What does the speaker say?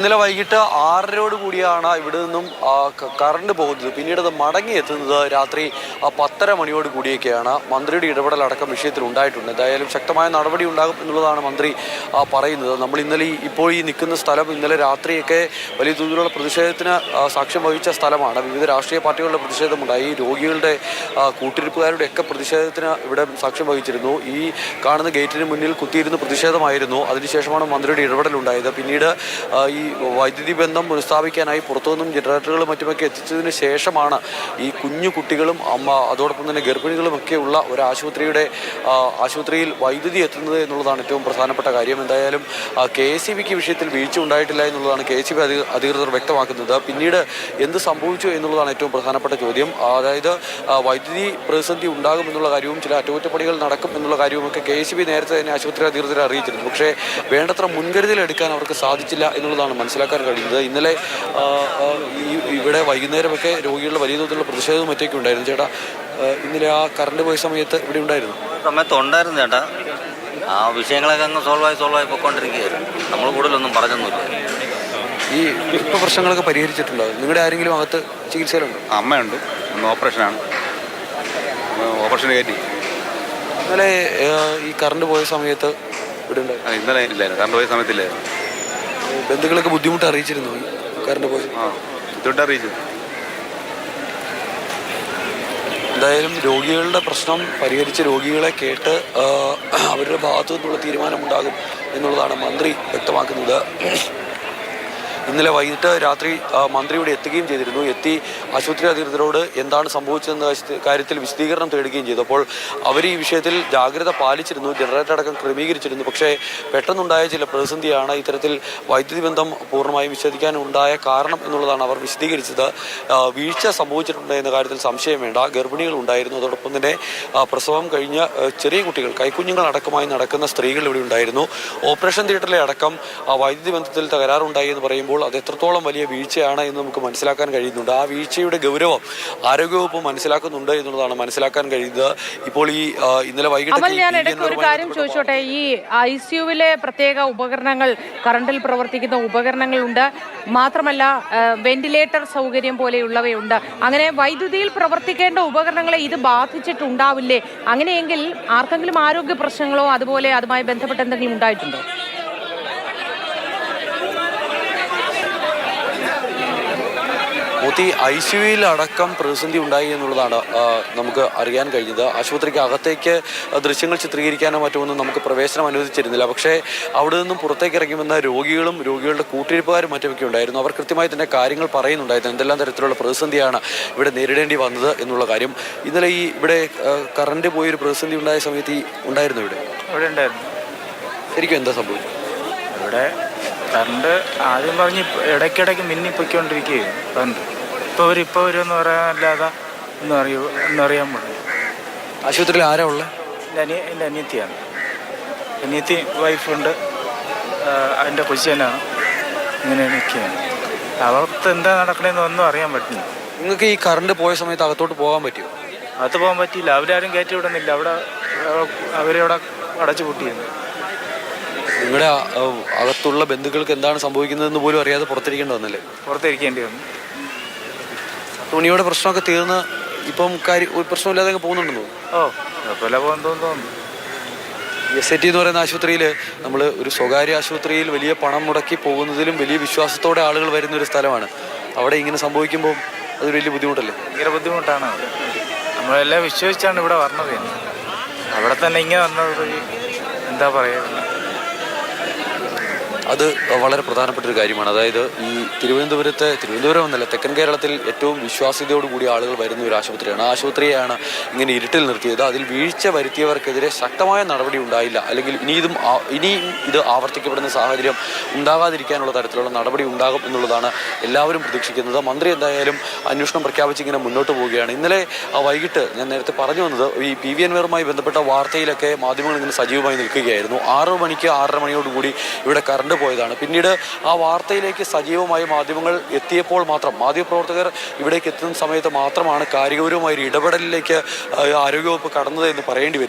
ഇന്നലെ വൈകിട്ട് 6:30 കൂടിയാണ് ഇവിടെ നിന്നും കറണ്ട് പോകുന്നത്. പിന്നീട് അത് മടങ്ങിയെത്തുന്നത് രാത്രി 10:30 മണിയോട് കൂടിയൊക്കെയാണ്. മന്ത്രിയുടെ ഇടപെടലടക്കം വിഷയത്തിൽ ഉണ്ടായിട്ടുണ്ട്. എന്തായാലും ശക്തമായ നടപടി ഉണ്ടാകും എന്നുള്ളതാണ് മന്ത്രി പറയുന്നത്. നമ്മൾ ഇപ്പോൾ ഈ നിൽക്കുന്ന സ്ഥലം ഇന്നലെ രാത്രിയൊക്കെ വലിയ തോതിലുള്ള പ്രതിഷേധത്തിന് സാക്ഷ്യം വഹിച്ച സ്ഥലമാണ്. വിവിധ രാഷ്ട്രീയ പാർട്ടികളുടെ പ്രതിഷേധമുണ്ടായി. രോഗികളുടെ കൂട്ടിരിപ്പുകാരുടെ ഒക്കെ പ്രതിഷേധത്തിന് ഇവിടെ സാക്ഷ്യം വഹിച്ചിരുന്നു. ഈ കാണുന്ന ഗേറ്റിന് മുന്നിൽ കുത്തിയിരുന്ന് പ്രതിഷേധമായിരുന്നു. അതിനുശേഷമാണ് മന്ത്രിയുടെ ഇടപെടലുണ്ടായത്. പിന്നീട് ഈ വൈദ്യുതി ബന്ധം പുനഃസ്ഥാപിക്കാനായി പുറത്തുനിന്നും ജനറേറ്ററുകളും മറ്റുമൊക്കെ എത്തിച്ചതിന് ശേഷമാണ് ഈ കുഞ്ഞു കുട്ടികളും അതോടൊപ്പം തന്നെ ഗർഭിണികളുമൊക്കെയുള്ള ഒരു ആശുപത്രിയിൽ വൈദ്യുതി എത്തുന്നത് എന്നുള്ളതാണ് ഏറ്റവും പ്രധാനപ്പെട്ട കാര്യം. എന്തായാലും KSEBക്ക് വിഷയത്തിൽ വീഴ്ച ഉണ്ടായിട്ടില്ല എന്നുള്ളതാണ് KSEB അധികൃതർ വ്യക്തമാക്കുന്നത്. പിന്നീട് എന്ത് സംഭവിച്ചു എന്നുള്ളതാണ് ഏറ്റവും പ്രധാനപ്പെട്ട ചോദ്യം. അതായത് വൈദ്യുതി പ്രതിസന്ധി ഉണ്ടാകുമെന്നുള്ള കാര്യവും ചില അറ്റകുറ്റപ്പണികൾ നടക്കും എന്നുള്ള കാര്യവുമൊക്കെ KSEB നേരത്തെ തന്നെ ആശുപത്രി അധികൃതരെ അറിയിച്ചിരുന്നു. പക്ഷേ വേണ്ടത്ര മുൻകരുതൽ എടുക്കാൻ അവർക്ക് സാധിച്ചില്ല എന്നുള്ളതാണ് മനസ്സിലാക്കാൻ കഴിയുന്നത്. ഇന്നലെ ഇവിടെ വൈകുന്നേരമൊക്കെ രോഗികളുടെ വലിയ തോതിലുള്ള പ്രതിഷേധവും മറ്റൊക്കെ ഉണ്ടായിരുന്നു. ചേട്ടാ, ഇന്നലെ ആ കറണ്ട് പോയ സമയത്ത് ഇവിടെ ഉണ്ടായിരുന്നു ചേട്ടാ. ആ വിഷയങ്ങളൊക്കെ അങ്ങ് സോൾവായി പോയിക്കൊണ്ടിരിക്കുകയായിരുന്നു. നമ്മൾ കൂടുതലൊന്നും പറഞ്ഞൊന്നുമില്ല. ഈ ഇപ്പോൾ പ്രശ്നങ്ങളൊക്കെ പരിഹരിച്ചിട്ടുണ്ടാകും. നിങ്ങളുടെ ആരെങ്കിലും അകത്ത് ചികിത്സയിലുണ്ടോ? അമ്മയുണ്ട്, ഓപ്പറേഷനാണ്, ഓപ്പറേഷൻ കയറ്റി. ഇന്നലെ ഈ കറണ്ട് പോയ സമയത്ത് ഇവിടെ ഉണ്ടായിരുന്നു? ഇന്നലെ ഇല്ലായിരുന്നു, കറണ്ട് പോയ സമയത്തില്ലായിരുന്നു. ബന്ധുക്കളൊക്കെ ബുദ്ധിമുട്ട് അറിയിച്ചിരുന്നു കറണ്ട് പോയി? ബുദ്ധിമുട്ട് അറിയിച്ചു. എന്തായാലും രോഗികളുടെ പ്രശ്നം പരിഹരിച്ച് രോഗികളെ കേട്ട് അവരുടെ ഭാഗത്തു നിന്നുള്ള തീരുമാനമുണ്ടാകും എന്നുള്ളതാണ് മന്ത്രി വ്യക്തമാക്കുന്നത്. ഇന്നലെ വൈകിട്ട് രാത്രി മന്ത്രി ഇവിടെ എത്തുകയും ചെയ്തിരുന്നു. എത്തി ആശുപത്രി അധികൃതരോട് എന്താണ് സംഭവിച്ചതെന്ന കാര്യത്തിൽ വിശദീകരണം തേടുകയും ചെയ്തു. അപ്പോൾ അവർ ഈ വിഷയത്തിൽ ജാഗ്രത പാലിച്ചിരുന്നു, ജനറേറ്റർ അടക്കം ക്രമീകരിച്ചിരുന്നു. പക്ഷേ പെട്ടെന്നുണ്ടായ ചില പ്രതിസന്ധിയാണ് ഇത്തരത്തിൽ വൈദ്യുതി ബന്ധം പൂർണ്ണമായും വിച്ഛേദിക്കാനുണ്ടായ കാരണം എന്നുള്ളതാണ് അവർ വിശദീകരിച്ചത്. വീഴ്ച സംഭവിച്ചിട്ടുണ്ട് എന്ന കാര്യത്തിൽ സംശയം വേണ്ട. ഗർഭിണികൾ ഉണ്ടായിരുന്നു, അതോടൊപ്പം തന്നെ പ്രസവം കഴിഞ്ഞ ചെറിയ കുട്ടികൾ, കൈക്കുഞ്ഞുങ്ങൾ അടക്കമായി നടക്കുന്ന സ്ത്രീകൾ ഇവിടെ ഉണ്ടായിരുന്നു. ഓപ്പറേഷൻ തിയേറ്ററിലെ അടക്കം വൈദ്യുതി ബന്ധത്തിൽ തകരാറുണ്ടായി എന്ന് പറയുമ്പോൾ അത് എത്രത്തോളം വലിയ വീഴ്ചയാണ് എന്ന് നമുക്ക് മനസ്സിലാക്കാൻ കഴിയുന്നുണ്ട്. ആ വീഴ്ചയുടെ ഗൗരവം ആരോഗ്യവകുപ്പ് മനസ്സിലാക്കുന്നുണ്ട് എന്നുള്ളതാണ് മനസ്സിലാക്കാൻ കഴിയുന്നത്. ഇപ്പോൾ ഈ ഇന്നലെ വൈകിട്ട് ഞാൻ ഒരു കാര്യം ചോദിച്ചോട്ടെ, ഈ ICUവിലെ പ്രത്യേക ഉപകരണങ്ങൾ, കറണ്ടിൽ പ്രവർത്തിക്കുന്ന ഉപകരണങ്ങളുണ്ട്, മാത്രമല്ല വെന്റിലേറ്റർ സൗകര്യം പോലെയുള്ളവയുണ്ട്. അങ്ങനെ വൈദ്യുതിയിൽ പ്രവർത്തിക്കേണ്ട ഉപകരണങ്ങളെ ഇത് ബാധിച്ചിട്ടുണ്ടാവില്ലേ? അങ്ങനെയെങ്കിൽ ആർക്കെങ്കിലും ആരോഗ്യ പ്രശ്നങ്ങളോ അതുപോലെ അതുമായി ബന്ധപ്പെട്ട് എന്തെങ്കിലും ഉണ്ടായിട്ടുണ്ടോ? ICUവിൽ അടക്കം പ്രതിസന്ധി ഉണ്ടായി എന്നുള്ളതാണ് നമുക്ക് അറിയാൻ കഴിഞ്ഞത്. ആശുപത്രിക്ക് അകത്തേക്ക് ദൃശ്യങ്ങൾ ചിത്രീകരിക്കാനോ മറ്റോ ഒന്നും നമുക്ക് പ്രവേശനം അനുവദിച്ചിരുന്നില്ല. പക്ഷേ അവിടെ നിന്നും പുറത്തേക്ക് ഇറങ്ങി വന്ന രോഗികളും രോഗികളുടെ കൂട്ടിരിപ്പുകാരും മറ്റുമൊക്കെ ഉണ്ടായിരുന്നു. അവർ കൃത്യമായി തന്നെ കാര്യങ്ങൾ പറയുന്നുണ്ടായിരുന്നു, എന്തെല്ലാം തരത്തിലുള്ള പ്രതിസന്ധിയാണ് ഇവിടെ നേരിടേണ്ടി വന്നത് എന്നുള്ള കാര്യം. ഇന്നലെ ഇവിടെ കറണ്ട് പോയൊരു പ്രതിസന്ധി ഉണ്ടായ സമയത്ത് ഉണ്ടായിരുന്നു ഇവിടെ ഉണ്ടായിരുന്നു. ശരിക്കും എന്താ സംഭവിച്ചത്? ഇവിടെ കറണ്ട് ആദ്യം പറഞ്ഞ് ഇടയ്ക്കിടയ്ക്ക് മിന്നിപ്പൊയ്ക്കൊണ്ടിരിക്കുകയും കറണ്ട് ഇപ്പോൾ വരുമെന്ന് പറയാനല്ലാതെ അറിയാൻ പാടില്ല. ആശുപത്രിയിൽ ആരാ ഉള്ളത്? എൻ്റെ അനിയത്തിയാണ്. അനിയത്തി വൈഫുണ്ട്, അതിൻ്റെ കൊച്ചിനാണ്. ഇങ്ങനെ നിൽക്കുകയാണ്. അവർക്ക് എന്താ നടക്കണമെന്ന് ഒന്നും അറിയാൻ പറ്റില്ല. നിങ്ങൾക്ക് ഈ കറണ്ട് പോയ സമയത്ത് അകത്തോട്ട് പോകാൻ പറ്റുമോ? അകത്ത് പോകാൻ പറ്റിയില്ല. അവരാരും കയറ്റി വിടുന്നില്ല. അവരവിടെ അടച്ചു പൂട്ടിയിരുന്നു. നിങ്ങളുടെ അകത്തുള്ള ബന്ധുക്കൾക്ക് എന്താണ് സംഭവിക്കുന്നതെന്ന് പോലും അറിയാതെ പുറത്തിരിക്കേണ്ടി വന്നല്ലേ? പുറത്തിരിക്കേണ്ടി വന്നു. തുണിയുടെ പ്രശ്നമൊക്കെ തീർന്ന് ഇപ്പം ഒരു പ്രശ്നമില്ലാതെ പോകുന്നുണ്ടെന്ന് തോന്നുന്നു. SIT എന്ന് പറയുന്ന ആശുപത്രിയിൽ നമ്മൾ ഒരു സ്വകാര്യ ആശുപത്രിയിൽ വലിയ പണം മുടക്കി പോകുന്നതിലും വലിയ വിശ്വാസത്തോടെ ആളുകൾ വരുന്ന ഒരു സ്ഥലമാണ്. അവിടെ ഇങ്ങനെ സംഭവിക്കുമ്പോൾ അതൊരു വലിയ ബുദ്ധിമുട്ടല്ലേ? ഭയങ്കര ബുദ്ധിമുട്ടാണ്. നമ്മളെല്ലാം വിശ്വസിച്ചാണ് ഇവിടെ വന്നത്. അവിടെ തന്നെ ഇങ്ങനെ വന്നത് എന്താ പറയുക, അത് വളരെ പ്രധാനപ്പെട്ട ഒരു കാര്യമാണ്. അതായത് ഈ തിരുവനന്തപുരം എന്നല്ല, തെക്കൻ കേരളത്തിൽ ഏറ്റവും വിശ്വാസ്യതയോടുകൂടി ആളുകൾ വരുന്ന ഒരു ആശുപത്രിയാണ്. ആശുപത്രിയാണ് ഇങ്ങനെ ഇരുട്ടിൽ നിർത്തിയത്. അതിൽ വീഴ്ച വരുത്തിയവർക്കെതിരെ ശക്തമായ നടപടി ഉണ്ടായില്ല, അല്ലെങ്കിൽ ഇനിയും ഇത് ആവർത്തിക്കപ്പെടുന്ന സാഹചര്യം ഉണ്ടാകാതിരിക്കാനുള്ള തരത്തിലുള്ള നടപടി ഉണ്ടാകും എന്നുള്ളതാണ് എല്ലാവരും പ്രതീക്ഷിക്കുന്നത്. മന്ത്രി എന്തായാലും അന്വേഷണം പ്രഖ്യാപിച്ച് ഇങ്ങനെ മുന്നോട്ട് പോവുകയാണ്. ഇന്നലെ വൈകിട്ട് ഞാൻ നേരത്തെ പറഞ്ഞു വന്നത്, ഈ PV അൻവറുമായി ബന്ധപ്പെട്ട വാർത്തയിലൊക്കെ മാധ്യമങ്ങൾ ഇങ്ങനെ സജീവമായി നിൽക്കുകയായിരുന്നു. 6 മണിക്ക് 6:30 മണിയോടുകൂടി ഇവിടെ കറണ്ട് പോയതാണ്. പിന്നീട് ആ വാർത്തയിലേക്ക് സജീവമായി മാധ്യമങ്ങൾ എത്തിയപ്പോൾ മാത്രം, മാധ്യമപ്രവർത്തകർ ഇവിടേക്ക് എത്തുന്ന സമയത്ത് മാത്രമാണ് കാര്യഗൗരവമായ ഒരു ഇടപെടലിലേക്ക് ആരോഗ്യവകുപ്പ് കടന്നത് എന്ന് പറയേണ്ടി വരും.